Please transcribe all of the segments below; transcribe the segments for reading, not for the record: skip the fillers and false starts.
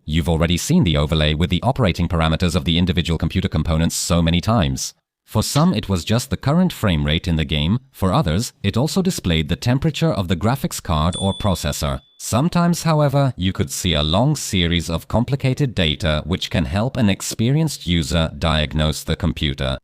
You've already seen the overlay with the operating parameters of the individual computer components so many times. For some, it was just the current frame rate in the game. For others, it also displayed the temperature of the graphics card or processor. Sometimes, however, you could see a long series of complicated data which can help an experienced user diagnose the computer.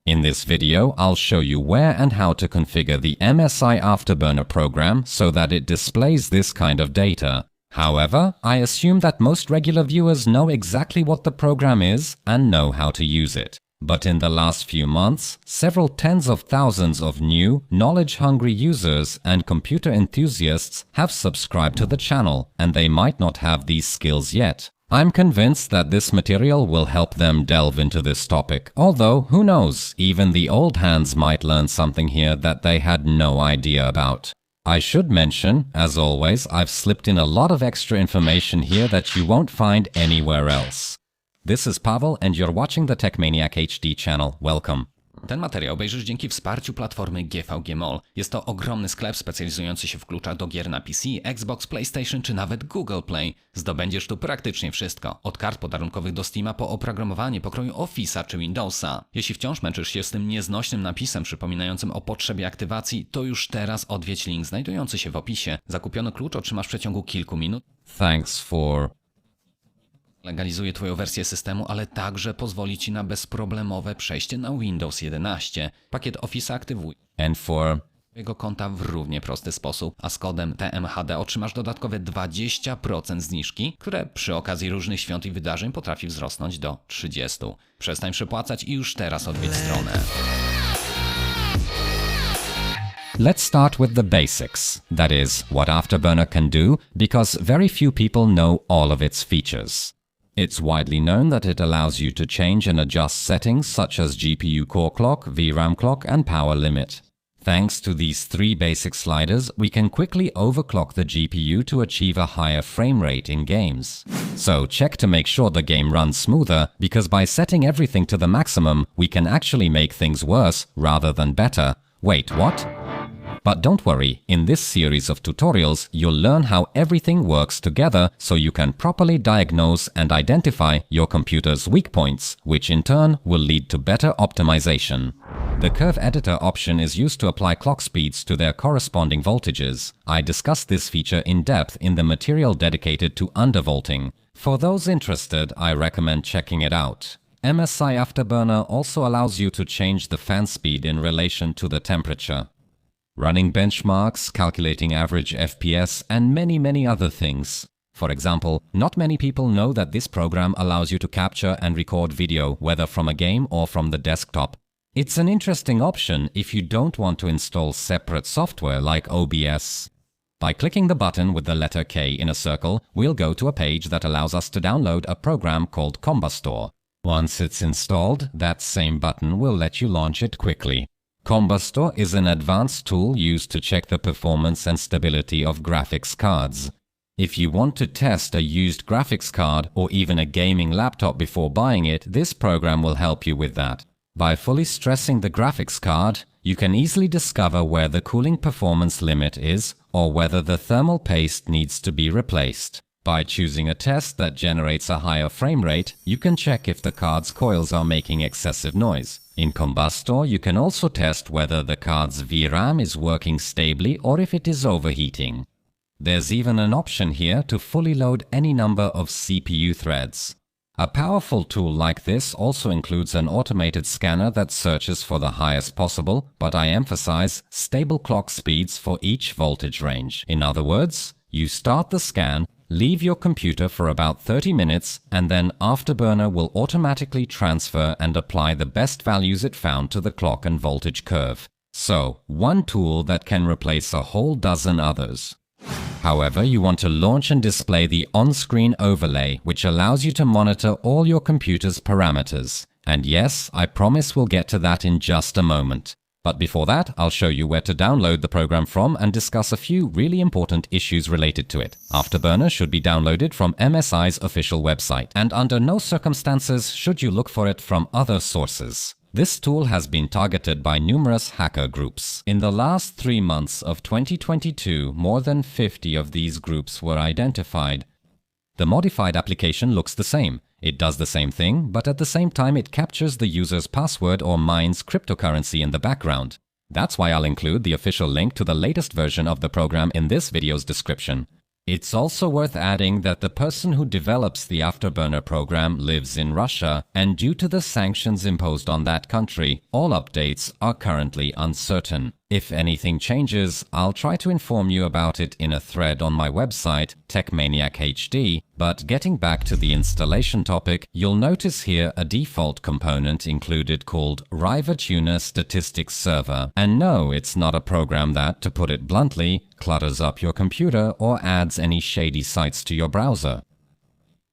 In this video, I'll show you where and how to configure the MSI Afterburner program so that it displays this kind of data. However, I assume that most regular viewers know exactly what the program is and know how to use it. But in the last few months, several tens of thousands of new, knowledge-hungry users and computer enthusiasts have subscribed to the channel, and they might not have these skills yet. I'm convinced that this material will help them delve into this topic, although, who knows, even the old hands might learn something here that they had no idea about. I should mention, as always, I've slipped in a lot of extra information here that you won't find anywhere else. This is Paweł and you're watching the Techmaniac HD channel. Welcome. Ten materiał obejrzysz dzięki wsparciu platformy GVG Mall. Jest to ogromny sklep specjalizujący się w kluczach do gier na PC, Xbox, PlayStation czy nawet Google Play. Zdobędziesz tu praktycznie wszystko. Od kart podarunkowych do Steama po oprogramowanie pokroju Office'a czy Windowsa. Jeśli wciąż męczysz się z tym nieznośnym napisem przypominającym o potrzebie aktywacji, to już teraz odwiedź link znajdujący się w opisie. Zakupiony klucz otrzymasz w przeciągu kilku minut. Thanks for... Legalizuje Twoją wersję systemu, ale także pozwoli Ci na bezproblemowe przejście na Windows 11. Pakiet Office aktywuje And for... Twojego konta w równie prosty sposób, a z kodem TMHD otrzymasz dodatkowe 20% zniżki, które przy okazji różnych świąt i wydarzeń potrafi wzrosnąć do 30%. Przestań przepłacać i już teraz odwiedź stronę. Let's start with the basics, that is, what Afterburner can do, because very few people know all of its features. It's widely known that it allows you to change and adjust settings such as GPU core clock, VRAM clock, and power limit. Thanks to these three basic sliders, we can quickly overclock the GPU to achieve a higher frame rate in games. So check to make sure the game runs smoother, because by setting everything to the maximum, we can actually make things worse rather than better. Wait, what? But don't worry, in this series of tutorials, you'll learn how everything works together so you can properly diagnose and identify your computer's weak points, which in turn will lead to better optimization. The curve editor option is used to apply clock speeds to their corresponding voltages. I discussed this feature in depth in the material dedicated to undervolting. For those interested, I recommend checking it out. MSI Afterburner also allows you to change the fan speed in relation to the temperature. Running benchmarks, calculating average FPS, and many other things. For example, not many people know that this program allows you to capture and record video, whether from a game or from the desktop. It's an interesting option if you don't want to install separate software like OBS. By clicking the button with the letter K in a circle, we'll go to a page that allows us to download a program called Combustor. Once it's installed, that same button will let you launch it quickly. Combustor is an advanced tool used to check the performance and stability of graphics cards. If you want to test a used graphics card or even a gaming laptop before buying it, this program will help you with that. By fully stressing the graphics card, you can easily discover where the cooling performance limit is or whether the thermal paste needs to be replaced. By choosing a test that generates a higher frame rate, you can check if the card's coils are making excessive noise. In Combustor, you can also test whether the card's VRAM is working stably or if it is overheating. There's even an option here to fully load any number of CPU threads. A powerful tool like this also includes an automated scanner that searches for the highest possible, but I emphasize, stable clock speeds for each voltage range. In other words, you start the scan, leave your computer for about 30 minutes, and then Afterburner will automatically transfer and apply the best values it found to the clock and voltage curve. So, one tool that can replace a whole dozen others. However, you want to launch and display the on-screen overlay, which allows you to monitor all your computer's parameters. And yes, I promise we'll get to that in just a moment. But before that, I'll show you where to download the program from and discuss a few really important issues related to it. Afterburner should be downloaded from MSI's official website, and under no circumstances should you look for it from other sources. This tool has been targeted by numerous hacker groups. In the last 3 months of 2022, more than 50 of these groups were identified. The modified application looks the same. It does the same thing, but at the same time it captures the user's password or mines cryptocurrency in the background. That's why I'll include the official link to the latest version of the program in this video's description. It's also worth adding that the person who develops the Afterburner program lives in Russia, and due to the sanctions imposed on that country, all updates are currently uncertain. If anything changes, I'll try to inform you about it in a thread on my website, TechManiac HD, but getting back to the installation topic, you'll notice here a default component included called RivaTuner Statistics Server. And no, it's not a program that, to put it bluntly, clutters up your computer or adds any shady sites to your browser.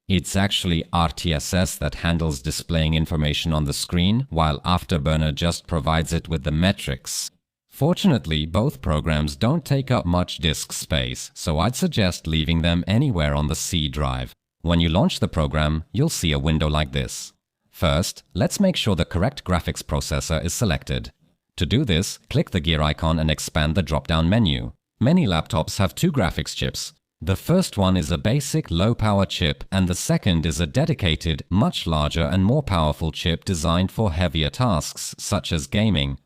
It's actually RTSS that handles displaying information on the screen, while Afterburner just provides it with the metrics. Fortunately, both programs don't take up much disk space, so I'd suggest leaving them anywhere on the C drive. When you launch the program, you'll see a window like this. First, let's make sure the correct graphics processor is selected. To do this, click the gear icon and expand the drop-down menu. Many laptops have two graphics chips. The first one is a basic low-power chip, and the second is a dedicated, much larger and more powerful chip designed for heavier tasks, such as gaming.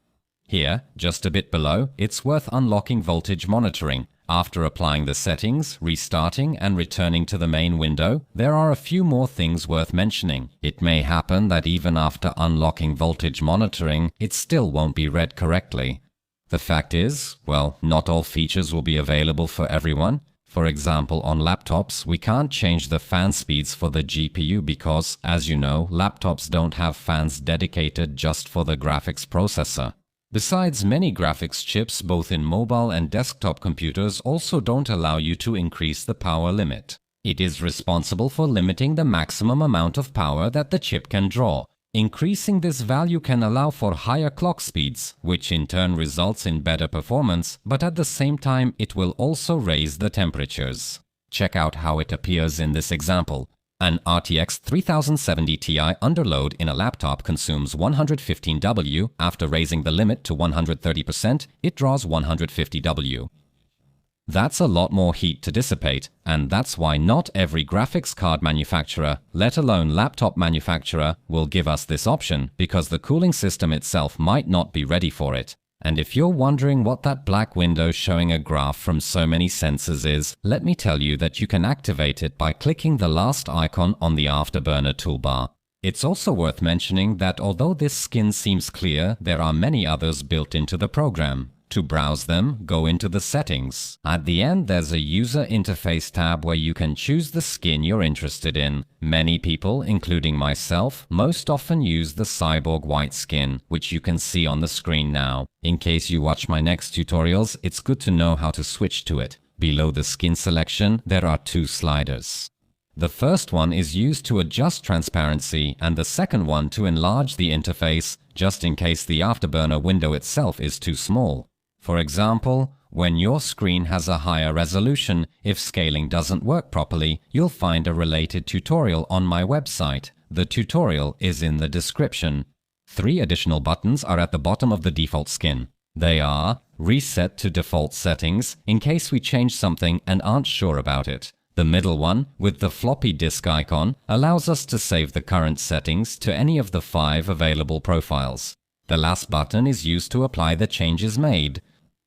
Here, just a bit below, it's worth unlocking voltage monitoring. After applying the settings, restarting and returning to the main window, there are a few more things worth mentioning. It may happen that even after unlocking voltage monitoring, it still won't be read correctly. The fact is, well, not all features will be available for everyone. For example, on laptops, we can't change the fan speeds for the GPU because, as you know, laptops don't have fans dedicated just for the graphics processor. Besides, many graphics chips, both in mobile and desktop computers, also don't allow you to increase the power limit. It is responsible for limiting the maximum amount of power that the chip can draw. Increasing this value can allow for higher clock speeds, which in turn results in better performance, but at the same time it will also raise the temperatures. Check out how it appears in this example. An RTX 3070 Ti under load in a laptop consumes 115 W. After raising the limit to 130%, it draws 150 W. That's a lot more heat to dissipate, and that's why not every graphics card manufacturer, let alone laptop manufacturer, will give us this option, because the cooling system itself might not be ready for it. And if you're wondering what that black window showing a graph from so many sensors is, let me tell you that you can activate it by clicking the last icon on the Afterburner toolbar. It's also worth mentioning that although this skin seems clear, there are many others built into the program. To browse them, go into the settings. At the end, there's a user interface tab where you can choose the skin you're interested in. Many people, including myself, most often use the Cyborg white skin, which you can see on the screen now. In case you watch my next tutorials, it's good to know how to switch to it. Below the skin selection, there are two sliders. The first one is used to adjust transparency, and the second one to enlarge the interface, just in case the Afterburner window itself is too small. For example, when your screen has a higher resolution, if scaling doesn't work properly, you'll find a related tutorial on my website. The tutorial is in the description. 3 additional buttons are at the bottom of the default skin. They are Reset to Default Settings, in case we change something and aren't sure about it. The middle one, with the floppy disk icon, allows us to save the current settings to any of the 5 available profiles. The last button is used to apply the changes made.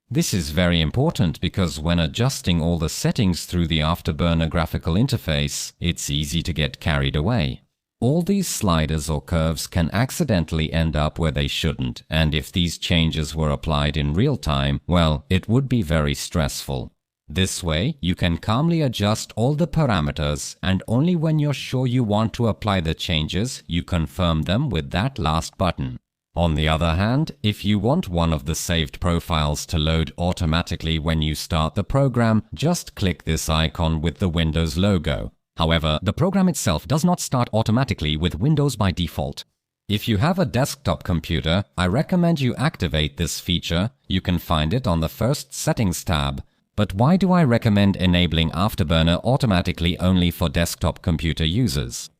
This is very important because when adjusting all the settings through the Afterburner graphical interface, it's easy to get carried away. All these sliders or curves can accidentally end up where they shouldn't, and if these changes were applied in real time, well, it would be very stressful. This way, you can calmly adjust all the parameters, and only when you're sure you want to apply the changes, you confirm them with that last button. On the other hand, if you want one of the saved profiles to load automatically when you start the program, just click this icon with the Windows logo. However, the program itself does not start automatically with Windows by default. If you have a desktop computer, I recommend you activate this feature. You can find it on the first Settings tab. But why do I recommend enabling Afterburner automatically only for desktop computer users?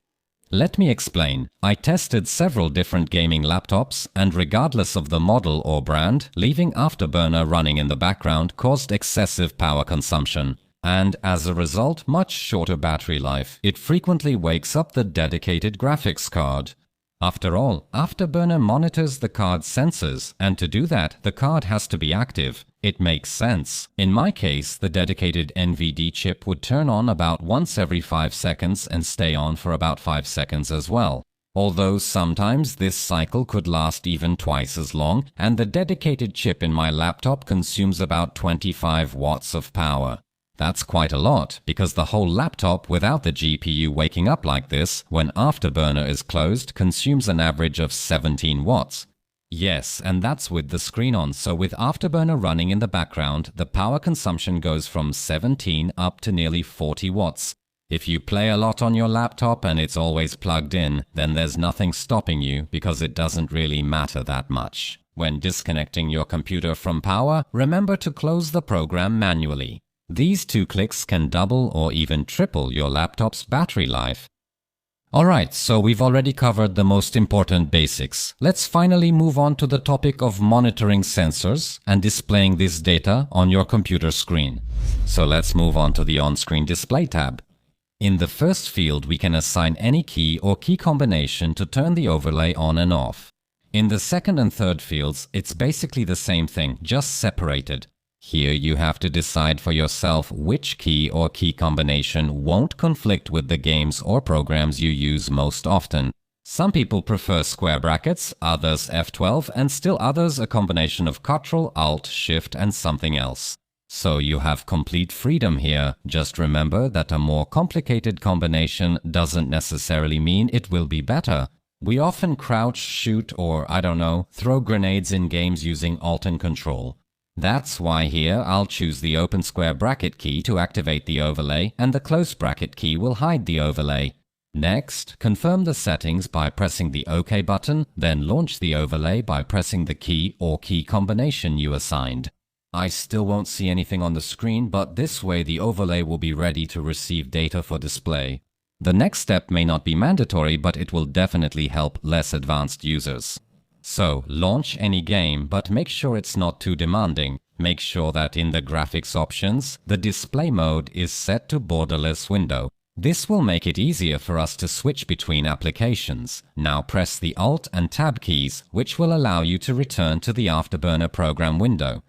Let me explain. I tested several different gaming laptops, and regardless of the model or brand, leaving Afterburner running in the background caused excessive power consumption. and as a result, much shorter battery life. It frequently wakes up the dedicated graphics card. After all, Afterburner monitors the card's sensors, and to do that, the card has to be active. It makes sense. In my case, the dedicated NVD chip would turn on about once every 5 seconds and stay on for about 5 seconds as well. Although sometimes this cycle could last even twice as long, and the dedicated chip in my laptop consumes about 25 watts of power. That's quite a lot, because the whole laptop without the GPU waking up like this, when Afterburner is closed, consumes an average of 17 watts. Yes, and that's with the screen on, so with Afterburner running in the background, the power consumption goes from 17 up to nearly 40 watts. If you play a lot on your laptop and it's always plugged in, then there's nothing stopping you because it doesn't really matter that much. When disconnecting your computer from power, remember to close the program manually. These 2 clicks can double or even triple your laptop's battery life. Alright, so we've already covered the most important basics. Let's finally move on to the topic of monitoring sensors and displaying this data on your computer screen. So let's move on to the on-screen display tab. In the first field, we can assign any key or key combination to turn the overlay on and off. In the second and third fields, it's basically the same thing, just separated. Here you have to decide for yourself which key or key combination won't conflict with the games or programs you use most often. Some people prefer square brackets, others F12, and still others a combination of Ctrl, Alt, Shift, and something else. So you have complete freedom here. Just remember that a more complicated combination doesn't necessarily mean it will be better. We often crouch, shoot, or, throw grenades in games using Alt and Control. That's why here I'll choose the open square bracket key to activate the overlay, and the close bracket key will hide the overlay. Next, confirm the settings by pressing the OK button, then launch the overlay by pressing the key or key combination you assigned. I still won't see anything on the screen, but this way the overlay will be ready to receive data for display. The next step may not be mandatory, but it will definitely help less advanced users. So, launch any game, but make sure it's not too demanding. Make sure that in the graphics options, the display mode is set to borderless window. This will make it easier for us to switch between applications. Now press the Alt and Tab keys, which will allow you to return to the Afterburner program window.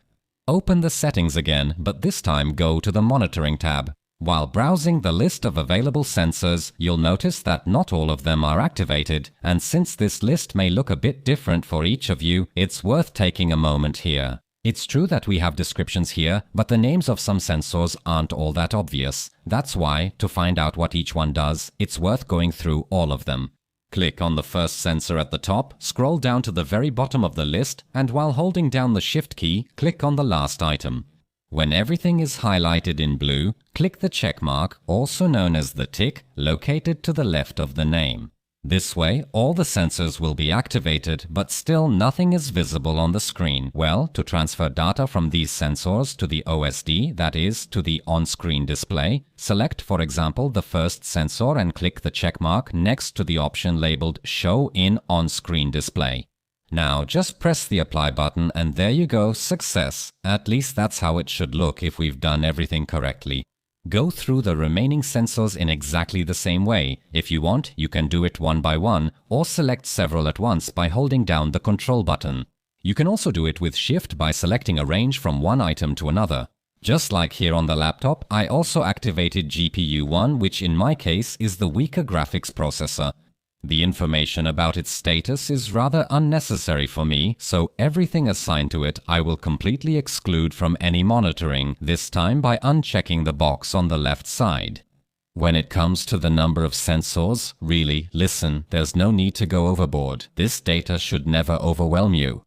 Open the settings again, but this time go to the Monitoring tab. While browsing the list of available sensors, you'll notice that not all of them are activated, and since this list may look a bit different for each of you, it's worth taking a moment here. It's true that we have descriptions here, but the names of some sensors aren't all that obvious. That's why, to find out what each one does, it's worth going through all of them. Click on the first sensor at the top, scroll down to the very bottom of the list, and while holding down the Shift key, click on the last item. When everything is highlighted in blue, click the check mark, also known as the tick, located to the left of the name. This way, all the sensors will be activated, but still nothing is visible on the screen. Well, to transfer data from these sensors to the OSD, that is, to the on-screen display, select, for example, the first sensor and click the check mark next to the option labeled Show in On-Screen Display. Now just press the apply button and there you go, success. At least that's how it should look if we've done everything correctly. Go through the remaining sensors in exactly the same way. If you want, you can do it one by one or select several at once by holding down the control button. You can also do it with Shift by selecting a range from one item to another. Just like here on the laptop, I also activated GPU 1, which in my case is the weaker graphics processor. The information about its status is rather unnecessary for me, so everything assigned to it I will completely exclude from any monitoring, this time by unchecking the box on the left side. When it comes to the number of sensors, really, listen, there's no need to go overboard. This data should never overwhelm you.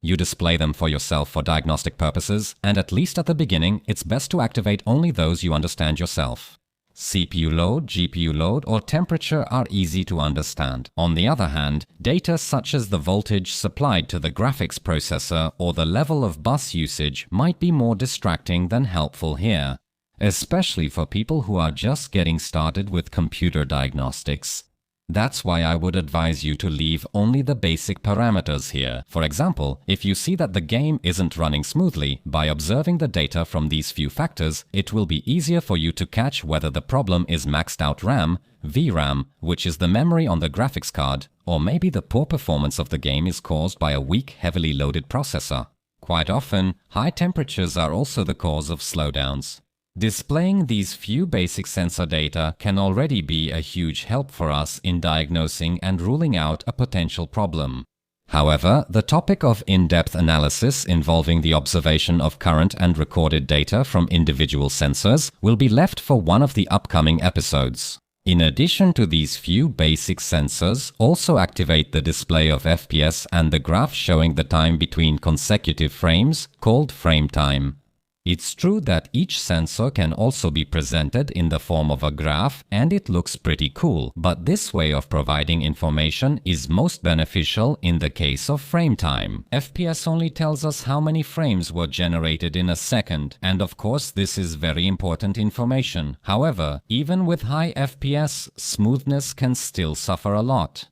You display them for yourself for diagnostic purposes, and at least at the beginning, it's best to activate only those you understand yourself. CPU load, GPU load, or temperature are easy to understand. On the other hand, data such as the voltage supplied to the graphics processor or the level of bus usage might be more distracting than helpful here, especially for people who are just getting started with computer diagnostics. That's why I would advise you to leave only the basic parameters here. For example, if you see that the game isn't running smoothly, by observing the data from these few factors, it will be easier for you to catch whether the problem is maxed out RAM, VRAM, which is the memory on the graphics card, or maybe the poor performance of the game is caused by a weak, heavily loaded processor. Quite often, high temperatures are also the cause of slowdowns. Displaying these few basic sensor data can already be a huge help for us in diagnosing and ruling out a potential problem. However, the topic of in-depth analysis involving the observation of current and recorded data from individual sensors will be left for one of the upcoming episodes. In addition to these few basic sensors, also activate the display of FPS and the graph showing the time between consecutive frames, called frame time. It's true that each sensor can also be presented in the form of a graph, and it looks pretty cool, but this way of providing information is most beneficial in the case of frame time. FPS only tells us how many frames were generated in a second, and of course this is very important information. However, even with high FPS, smoothness can still suffer a lot.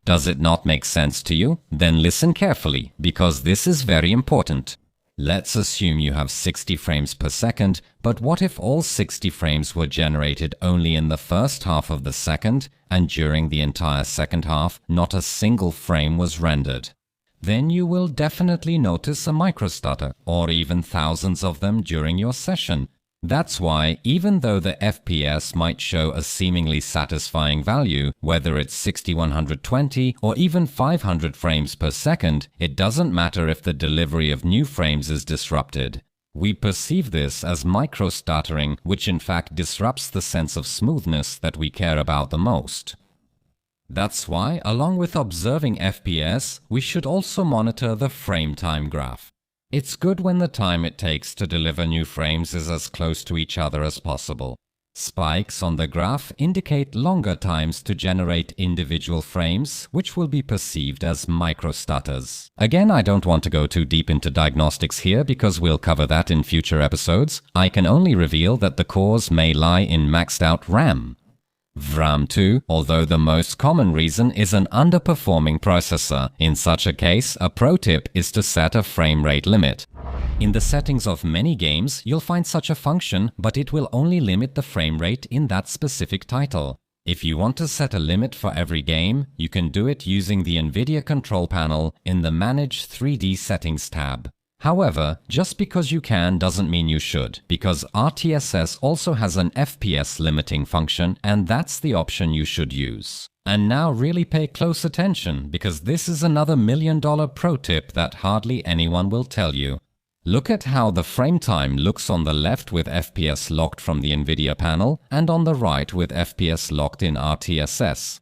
Does it not make sense to you? Then listen carefully, because this is very important. Let's assume you have 60 frames per second, but what if all 60 frames were generated only in the first half of the second, and during the entire second half, not a single frame was rendered? Then you will definitely notice a microstutter, or even thousands of them during your session. That's why, even though the FPS might show a seemingly satisfying value, whether it's 6120 or even 500 frames per second, it doesn't matter if the delivery of new frames is disrupted. We perceive this as microstuttering, which in fact disrupts the sense of smoothness that we care about the most. That's why, along with observing FPS, we should also monitor the frame time graph. It's good when the time it takes to deliver new frames is as close to each other as possible. Spikes on the graph indicate longer times to generate individual frames, which will be perceived as microstutters. Again, I don't want to go too deep into diagnostics here because we'll cover that in future episodes. I can only reveal that the cause may lie in maxed out RAM. VRAM too, although the most common reason is an underperforming processor. In such a case, a pro tip is to set a frame rate limit. In the settings of many games, you'll find such a function, but it will only limit the frame rate in that specific title. If you want to set a limit for every game, you can do it using the NVIDIA control panel in the Manage 3D Settings tab. However, just because you can doesn't mean you should, because RTSS also has an FPS limiting function, and that's the option you should use. And now really pay close attention, because this is another $1 million pro tip that hardly anyone will tell you. Look at how the frame time looks on the left with FPS locked from the NVIDIA panel, and on the right with FPS locked in RTSS.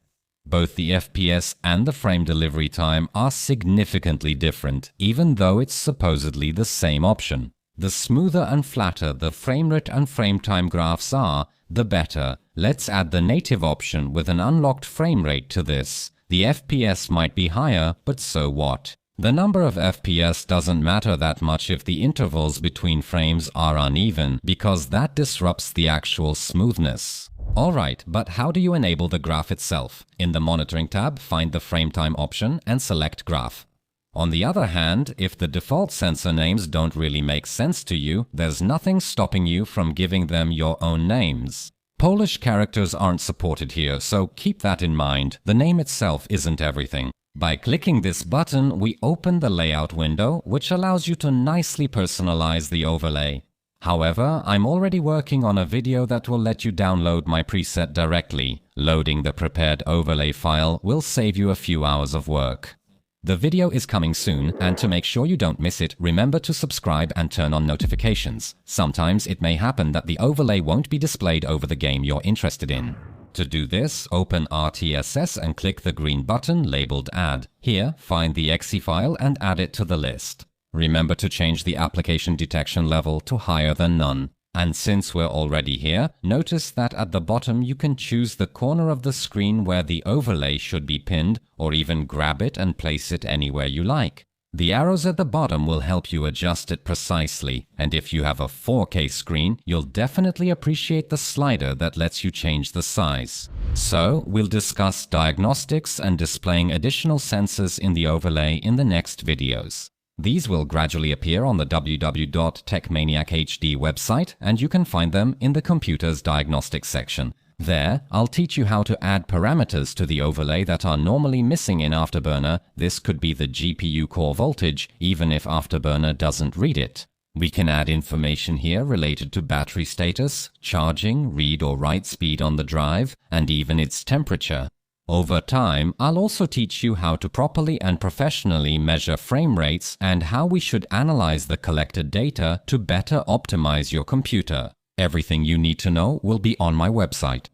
Both the FPS and the frame delivery time are significantly different, even though it's supposedly the same option. The smoother and flatter the frame rate and frame time graphs are, the better. Let's add the native option with an unlocked frame rate to this. The FPS might be higher, but so what? The number of FPS doesn't matter that much if the intervals between frames are uneven, because that disrupts the actual smoothness. Alright, but how do you enable the graph itself? In the Monitoring tab, find the frame time option and select Graph. On the other hand, if the default sensor names don't really make sense to you, there's nothing stopping you from giving them your own names. Polish characters aren't supported here, so keep that in mind. The name itself isn't everything. By clicking this button, we open the layout window, which allows you to nicely personalize the overlay. However, I'm already working on a video that will let you download my preset directly. Loading the prepared overlay file will save you a few hours of work. The video is coming soon, and to make sure you don't miss it, remember to subscribe and turn on notifications. Sometimes it may happen that the overlay won't be displayed over the game you're interested in. To do this, open RTSS and click the green button labeled Add. Here, find the exe file and add it to the list. Remember to change the application detection level to higher than none. And since we're already here, notice that at the bottom you can choose the corner of the screen where the overlay should be pinned, or even grab it and place it anywhere you like. The arrows at the bottom will help you adjust it precisely, and if you have a 4K screen, you'll definitely appreciate the slider that lets you change the size. So, we'll discuss diagnostics and displaying additional sensors in the overlay in the next videos. These will gradually appear on the www.techmaniac.hd website, and you can find them in the Computer's Diagnostics section. There, I'll teach you how to add parameters to the overlay that are normally missing in Afterburner. This could be the GPU core voltage, even if Afterburner doesn't read it. We can add information here related to battery status, charging, read or write speed on the drive, and even its temperature. Over time, I'll also teach you how to properly and professionally measure frame rates and how we should analyze the collected data to better optimize your computer. Everything you need to know will be on my website.